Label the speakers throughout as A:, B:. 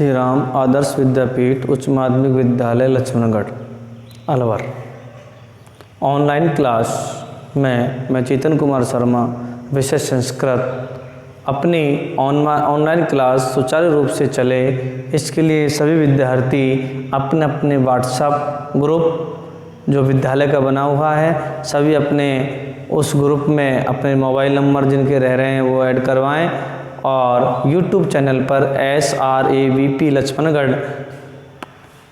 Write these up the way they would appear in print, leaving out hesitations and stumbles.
A: श्री राम आदर्श विद्यापीठ उच्च माध्यमिक विद्यालय लक्ष्मणगढ़ अलवर। ऑनलाइन क्लास में मैं चेतन कुमार शर्मा विषय संस्कृत अपनी ऑनलाइन क्लास सुचारू रूप से चले, इसके लिए सभी विद्यार्थी अपने अपने व्हाट्सएप ग्रुप जो विद्यालय का बना हुआ है, सभी अपने उस ग्रुप में अपने मोबाइल नंबर जिनके रह रहे हैं वो ऐड करवाएं और यूट्यूब चैनल पर SRAVP लक्ष्मणगढ़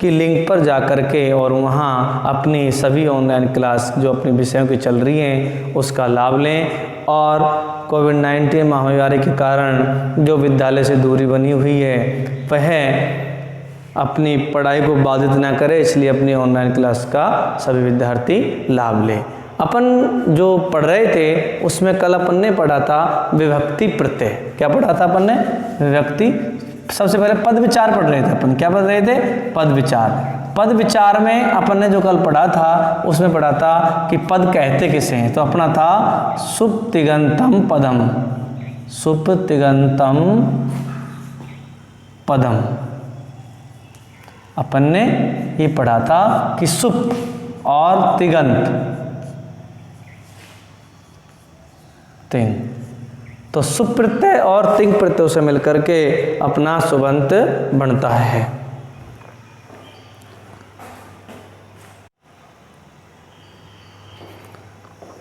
A: की लिंक पर जा कर के और वहाँ अपनी सभी ऑनलाइन क्लास जो अपने विषयों की चल रही हैं उसका लाभ लें। और कोविड-19 महामारी के कारण जो विद्यालय से दूरी बनी हुई है वह अपनी पढ़ाई को बाधित न करे, इसलिए अपनी ऑनलाइन क्लास का सभी विद्यार्थी लाभ लें। अपन जो पढ़ रहे थे उसमें कल अपन ने पढ़ा था विभक्ति प्रत्यय। क्या पढ़ा था अपन ने? विभक्ति। सबसे पहले पद विचार पढ़ रहे थे अपन। क्या पढ़ रहे थे? पद विचार। पद विचार में अपन ने जो कल पढ़ा था उसमें पढ़ा था कि पद कहते किसे हैं, तो अपना था सुप्तिगंतम पदम। सुप्तिगंतम पदम अपन ने ये पढ़ा था कि सुप और तिगंत तिंग, तो सुप प्रत्यय और तिंग प्रत्यय से मिलकर के अपना सुबंत बनता है।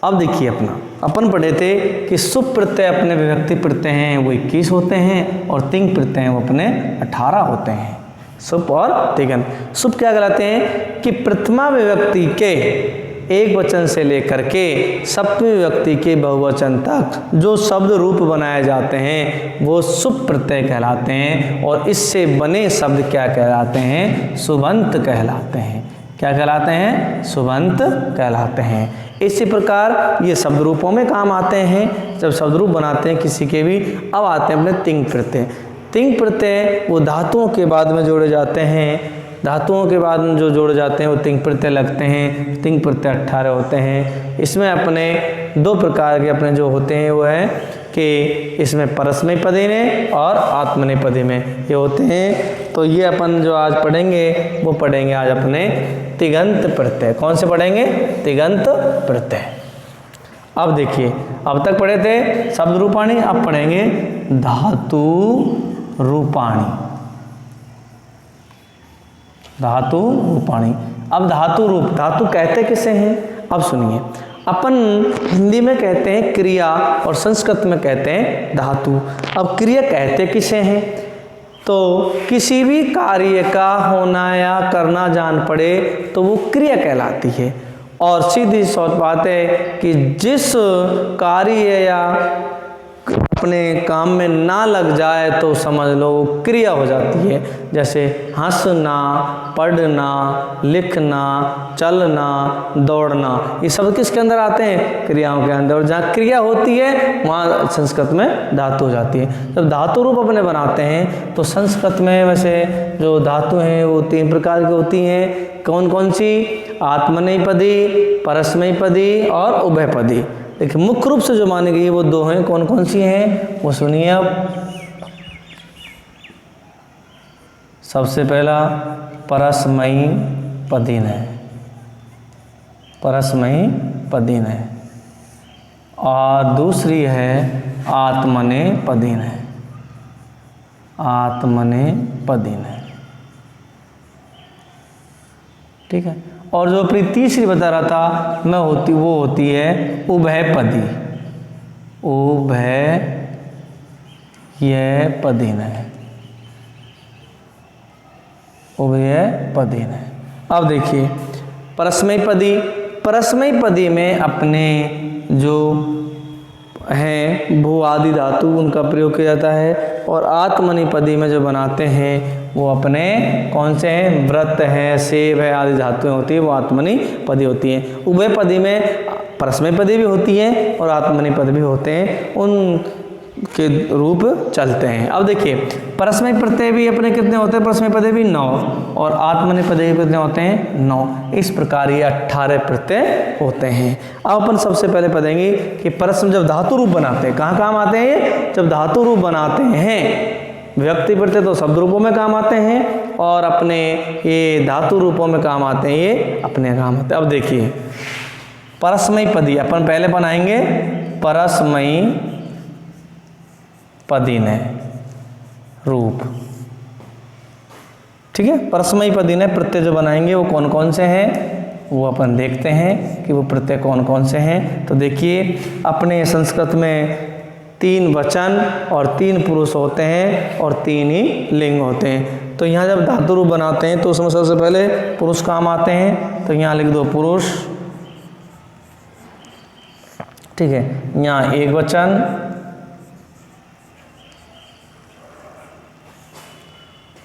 A: अब देखिए अपन पढ़े थे कि सुप प्रत्यय अपने विभक्ति प्रत्यय हैं वो 21 होते हैं और तिंग प्रत्यय हैं वो अपने 18 होते हैं। सुप और तिगंत। सुप क्या कहलाते हैं कि प्रथमा विभक्ति के एक वचन से लेकर के सप्तमी विभक्ति के बहुवचन तक जो शब्द रूप बनाए जाते हैं वो सुप प्रत्यय कहलाते हैं और इससे बने शब्द क्या कहलाते हैं? सुबंत कहलाते हैं। क्या कहलाते हैं? सुबंत कहलाते हैं। इसी प्रकार ये शब्द रूपों में काम आते हैं जब शब्द रूप बनाते हैं किसी के भी। अब आते हैं अपने तिंग प्रत्यय। तिंग प्रत्यय वो धातुओं के बाद में जोड़े जाते हैं। धातुओं के बाद में जो जोड़े जाते हैं वो तिंग प्रत्यय लगते हैं। तिंग प्रत्यय 18 होते हैं। इसमें अपने दो प्रकार के अपने जो होते हैं वो है कि इसमें परस्मैपदी में और आत्मनेपदी में ये होते हैं। तो ये अपन जो आज पढ़ेंगे वो पढ़ेंगे आज अपने तिगंत प्रत्यय। कौन से पढ़ेंगे? तिगंत प्रत्यय। अब देखिए, अब तक पढ़े थे शब्द रूपाणी, अब पढ़ेंगे धातु रूपाणी। धातु रूपाणी। अब धातु रूप, धातु कहते किसे हैं? अब सुनिए, अपन हिंदी में कहते हैं क्रिया और संस्कृत में कहते हैं धातु। अब क्रिया कहते किसे हैं? तो किसी भी कार्य का होना या करना जान पड़े तो वो क्रिया कहलाती है। और सीधी सी बात है कि जिस कार्य या अपने काम में ना लग जाए तो समझ लो क्रिया हो जाती है। जैसे हंसना, पढ़ना, लिखना, चलना, दौड़ना, ये सब किसके अंदर आते हैं? क्रियाओं के अंदर। और जहाँ क्रिया होती है वहाँ संस्कृत में धातु हो जाती है। जब धातु रूप अपने बनाते हैं तो संस्कृत में वैसे जो धातु हैं वो 3 प्रकार की होती हैं। कौन कौन सी? आत्मनेपदी, परस्मैपदी और उभयपदी। देखिए मुख्य रूप से जो मानी गई है वो 2 हैं। कौन कौन सी हैं वो सुनिए। अब सबसे पहला परस्मैपदी है। परस्मैपदी है। और दूसरी है आत्मनेपदी है। आत्मनेपदी है। ठीक है। और जो अपनी तीसरी बता रहा था मैं वो होती है उभयपदी। उभयपदी है। उभयपदी है। अब देखिए परस्मैपदी। परस्मैपदी में अपने जो हैं भू आदि धातु उनका प्रयोग किया जाता है। और आत्मनेपदी में जो बनाते हैं वो अपने कौन से हैं? व्रत है, सेब है आदि धातुएं होती है वो आत्मनेपदी होती हैं। उभयपदी में परस्मैपदी भी होती है और आत्मनेपदी भी होते हैं, उनके रूप चलते हैं। अब देखिए परस्मै प्रत्यय भी अपने कितने होते हैं? परस्मैपदी भी 9 और आत्मनेपदी भी कितने होते हैं? 9। इस प्रकार ये 18 प्रत्यय होते हैं। अब अपन सबसे पहले पढ़ेंगे कि परस्मै जब धातु रूप बनाते हैं कहाँ काम आते हैं ये? जब धातु रूप बनाते हैं व्यक्ति प्रत्यय तो शब्द रूपों में काम आते हैं और अपने ये धातु रूपों में काम आते हैं, ये अपने काम आते हैं। अब देखिए परस्मयी पदी अपन पहले बनाएंगे परस्मयी पदीनय रूप, ठीक है। परस्मयी पदीनय प्रत्यय जो बनाएंगे वो कौन कौन से हैं वो अपन देखते हैं कि वो प्रत्यय कौन कौन से हैं। तो देखिए अपने संस्कृत में 3 वचन और 3 पुरुष होते हैं और 3 ही लिंग होते हैं। तो यहाँ जब धातु रूप बनाते हैं तो उसमें सबसे पहले पुरुष काम आते हैं, तो यहाँ लिख दो पुरुष, ठीक है। यहाँ एक वचन,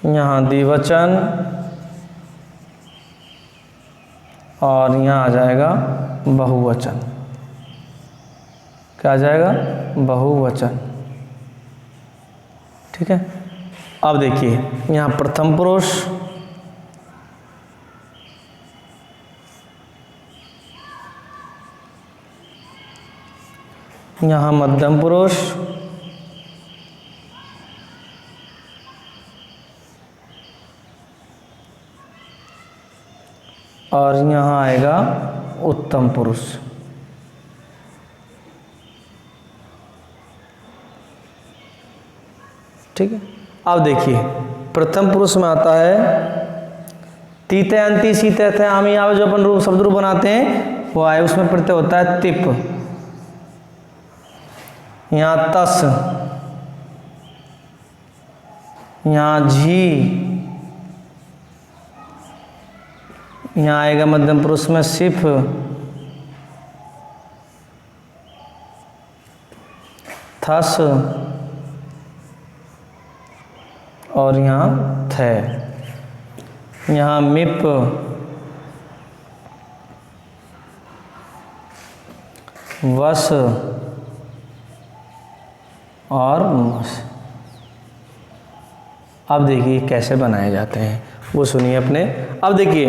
A: यहाँ द्विवचन और यहाँ आ जाएगा बहुवचन। क्या आ जाएगा? बहुवचन, ठीक है। अब देखिए यहाँ प्रथम पुरुष, यहाँ मध्यम पुरुष, और यहाँ आएगा उत्तम पुरुष, ठीक है। अब देखिए प्रथम पुरुष में आता है तीते अंति सीते थे आमी आवे, जो अपन रूप शब्द रूप बनाते हैं वो आए, उसमें प्रत्यय होता है तिप। यहाँ तस, यहाँ झी, यहाँ आएगा मध्यम पुरुष में सिफ, थस और यहाँ थे। यहाँ मिप, वस और मस। अब देखिए कैसे बनाए जाते हैं वो सुनिए अपने। अब देखिए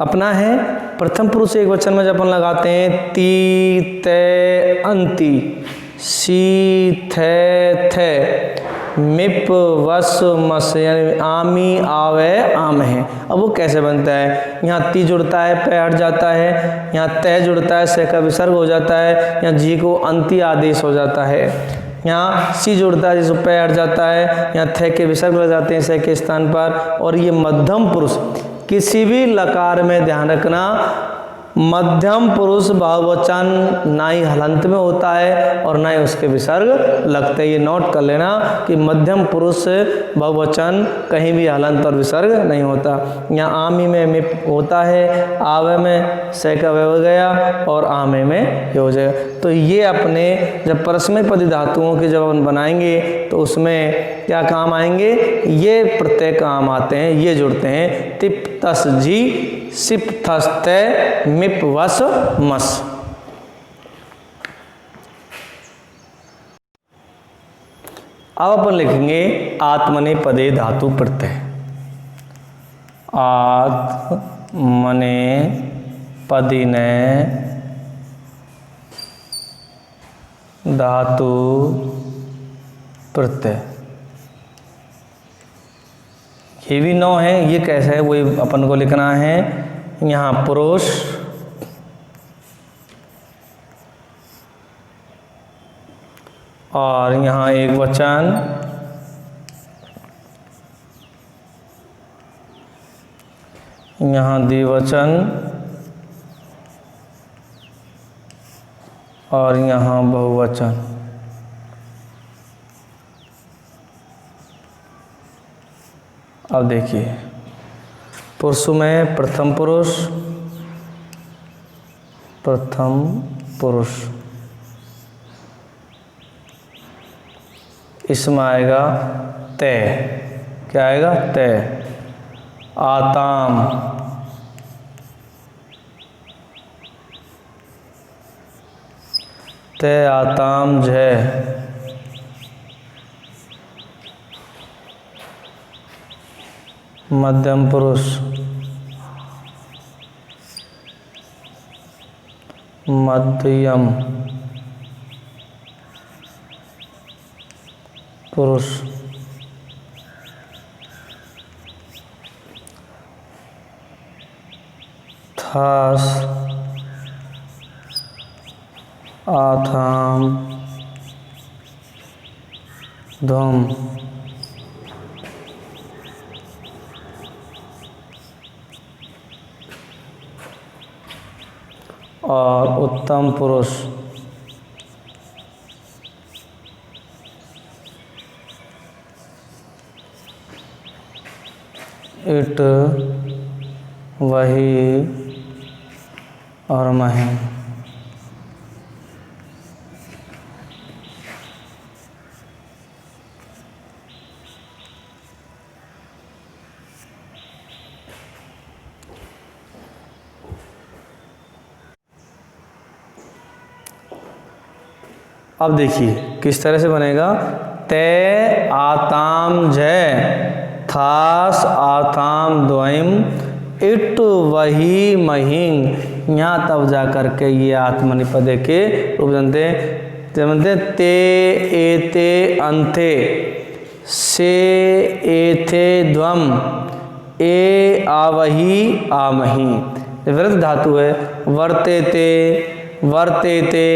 A: अपना है प्रथम पुरुष एक वचन में जब अपन लगाते हैं ती ते अंति, सी थे थे, मिप वस मस, यानी आमी आवे आम है। अब वो कैसे बनता है? यहाँ ती जुड़ता है, पे हट जाता है, यहाँ तय जुड़ता है, से का विसर्ग हो जाता है, यहाँ जी को अंति आदेश हो जाता है, यहाँ सी जुड़ता है जिसको पे हट जाता है, यहाँ थे के विसर्ग लग जाते हैं से के स्थान पर। और ये मध्यम पुरुष, किसी भी लकार में ध्यान रखना मध्यम पुरुष बहुवचन ना ही हलंत में होता है और ना ही उसके विसर्ग लगते हैं। ये नोट कर लेना कि मध्यम पुरुष बहुवचन कहीं भी हलंत और विसर्ग नहीं होता। यहाँ आमी में मिप होता है, आवे में से का वे हो गया और आमे में ये हो जाएगा। तो ये अपने जब परस्मय पदी धातुओं के जब अपन बनाएंगे तो उसमें क्या काम आएंगे? ये प्रत्यय काम आते हैं, ये जुड़ते हैं तिप तस जी, सिप थस ते, मिप वस मस। अब अपन लिखेंगे आत्मनेपदे धातु प्रत्यय। आत्मने पदिने धातु प्रत्यय। ये भी 9 है। ये कैसे है वही अपन को लिखना है। यहाँ पुरुष, और यहाँ एक वचन, यहाँ द्विवचन और यहाँ बहुवचन। अब देखिए पुरुष में प्रथम पुरुष, प्रथम पुरुष, इसमें आएगा तय। क्या आएगा? तय। आताम, तय आताम जय। मध्यम पुरुष, मध्यम पुरुष, थास आथाम ध्वम और उत्तम पुरुष इट वही और मही। अब देखिए किस तरह से बनेगा। ते आताम जय थास आताम द्वयम इट वही महिंग। यहाँ तब जा कर के ये आत्मनिपदे के रूप बनते ते एते अंते से एथे द्वम ए आवही आमही। वृद्ध धातु है। वर्तेते वर्तेते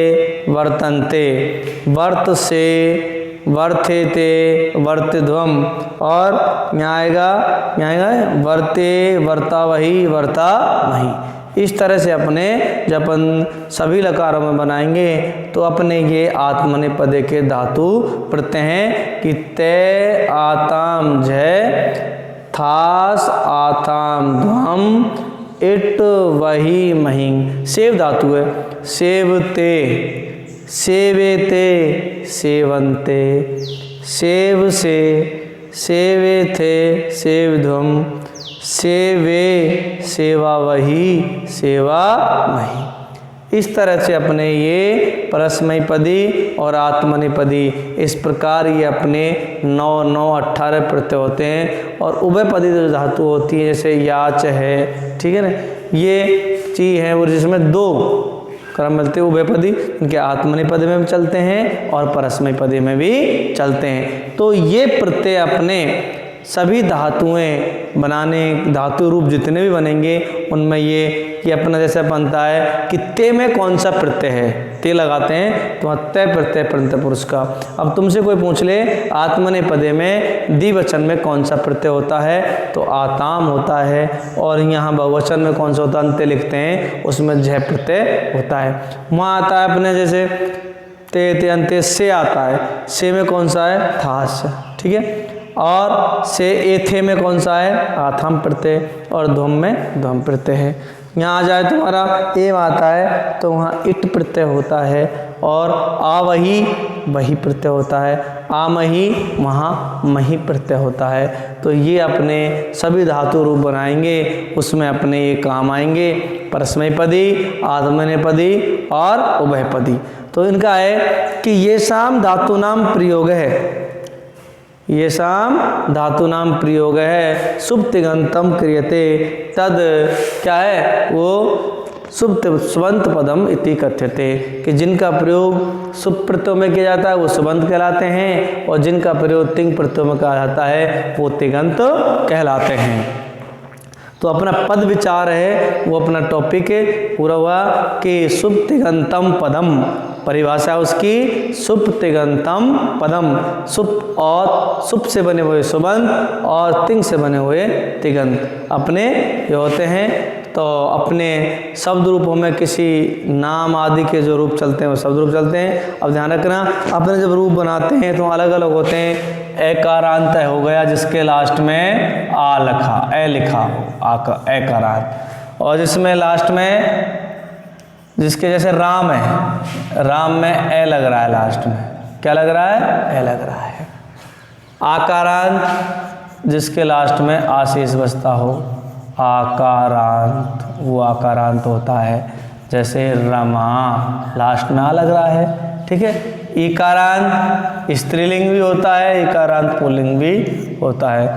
A: वर्तन्ते वर्त से वर्तेते वर्तध्वम और यहाँ आएगा वर्ते वर्ता वही वर्ता वही। इस तरह से अपने जब अपन सभी लकारों में बनाएंगे तो अपने ये आत्मनेपदे के धातु प्रत्यय हैं कि ते आताम जय थास आताम ध्वम इट वही महिंग। सेव धातु है। सेवते सेवेते सेवन्ते सेव से सेवे थे सेवध्वम सेवे सेवा वही सेवा मही। इस तरह से अपने ये परस्मैपदी और आत्मनेपदी इस प्रकार ये अपने 9 9 18 प्रत्यय होते हैं। और उभयपदी जो धातु होती है जैसे याच है, ठीक है ना, ये चीज है वो जिसमें 2 क्रम मिलते हैं उभयपदी, इनके आत्मनेपदी में भी चलते हैं और परस्मैपदी में भी चलते हैं। तो ये प्रत्यय अपने सभी धातुएं बनाने धातु रूप जितने भी बनेंगे उनमें ये अपना जैसे बनता है कि ते में कौन सा प्रत्यय है, ते लगाते हैं तो तय प्रत्यय प्रत्यय पुरुष का। अब तुमसे कोई पूछ ले आत्मनेपदे में द्विवचन में कौन सा प्रत्यय होता है तो आताम होता है। और यहाँ बहुवचन में कौन सा होता है अंत्य लिखते हैं उसमें झ प्रत्यय होता है। वहाँ आता है अपने जैसे ते अंत्य से आता है, से में कौन सा है थास, ठीक है। और से एथे में कौन सा है आथम प्रत्यय और ध्वम में ध्वम प्रत्यय है। यहाँ आ जाए तुम्हारा एव आता है तो वहाँ इट प्रत्यय होता है और आ वही वही प्रत्यय होता है, आ मही वहाँ मही प्रत्यय होता है। तो ये अपने सभी धातु रूप बनाएंगे उसमें अपने ये काम आएंगे परस्मैपदी आत्मनेपदी और उभयपदी। तो इनका है कि ये शाम धातु नाम प्रयोग है, ये शाम धातु नाम प्रयोग है। सुप्तिगंतम क्रियते तद क्या है वो सुप्त सुबंत पदम इति कथ्यते कि जिनका प्रयोग सुप प्रत्ययों में किया जाता है वो सुबंत कहलाते हैं और जिनका प्रयोग तिंग प्रत्ययों में कहा जाता है वो तिगंत कहलाते हैं। तो अपना पद विचार है वो अपना टॉपिक पूरा हुआ कि सुप्तिगंतम पदम, परिभाषा उसकी सुप्तिगंतम पदम। सुप और सुप से बने हुए सुबंत और तिंग से बने हुए तिगंत अपने ये होते हैं। तो अपने शब्द रूपों में किसी नाम आदि के जो रूप चलते हैं वो शब्द रूप चलते हैं। अब ध्यान रखना अपने जब रूप बनाते हैं तो अलग अलग होते हैं। एकारांत हो गया जिसके लास्ट में आ लिखा ए लिखा हो एकारांत, और जिसमें लास्ट में जिसके जैसे राम है, राम में ए लग रहा है, लास्ट में क्या लग रहा है ए लग रहा है। आकारांत जिसके लास्ट में आशीष बचता हो आकारांत, वो आकारांत होता है। जैसे रमा लास्ट में आ लग रहा है, ठीक है। इकारांत स्त्रीलिंग भी होता है, इकारांत पुल्लिंग भी होता है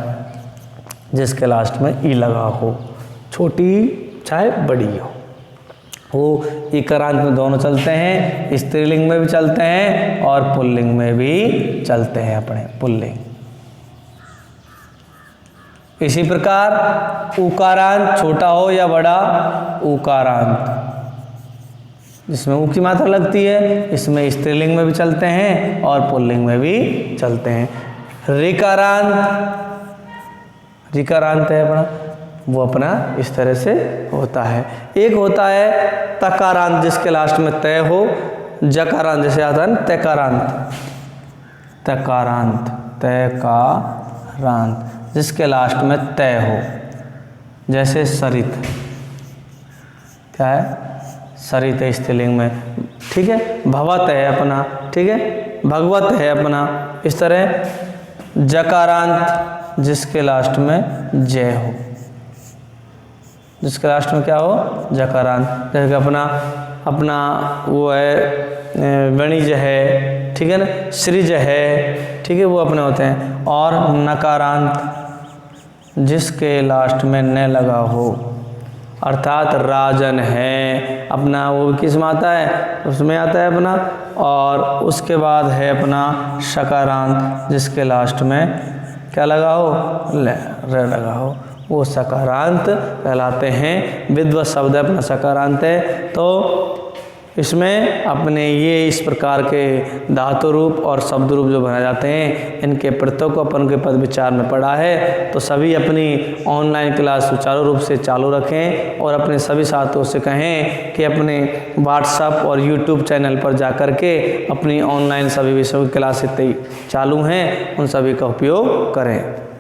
A: जिसके लास्ट में ई लगा हो, छोटी चाहे बड़ी हो। वो इकारांत में दोनों चलते हैं, स्त्रीलिंग में भी चलते हैं और पुल्लिंग में भी चलते हैं अपने पुल्लिंग। इसी प्रकार उकारांत छोटा हो या बड़ा, उकारांत जिसमें ऊ की मात्रा लगती है, इसमें स्त्रीलिंग में भी चलते हैं और पुल्लिंग में भी चलते हैं। ऋकारांत, ऋकारांत है अपना, वो अपना इस तरह से होता है। एक होता है तकारांत जिसके लास्ट में तय हो, जकारांत जैसे आता है ना तकारांत, तकारांत, तकारांत जिसके लास्ट में तय हो, जैसे सरित, क्या है सरित है स्त्रीलिंग में, ठीक है। भवत है अपना, ठीक है, भगवत है अपना। इस तरह जकारांत जिसके लास्ट में जय हो, जिसके लास्ट में क्या हो, जकारांत, जैसे अपना अपना वो है वणिज है, ठीक है ना, सृज है, ठीक है, वो अपने होते हैं। और नकारांत जिसके लास्ट में न लगा हो, अर्थात राजन है अपना, वो किस में आता है, उसमें आता है अपना। और उसके बाद है अपना शकारांत जिसके लास्ट में क्या लगा हो, र लगा हो, वो सकारांत कहलाते हैं। विद्वत शब्द है अपना सकारांत है। तो इसमें अपने ये इस प्रकार के धातु रूप और शब्द रूप जो बनाए जाते हैं, इनके प्रत्ययों को अपन के पद विचार में पढ़ा है। तो सभी अपनी ऑनलाइन क्लास सुचारू रूप से चालू रखें और अपने सभी साथियों से कहें कि अपने व्हाट्सएप और यूट्यूब चैनल पर जाकर के अपनी ऑनलाइन सभी विषयों की क्लासें चालू हैं, उन सभी का उपयोग करें।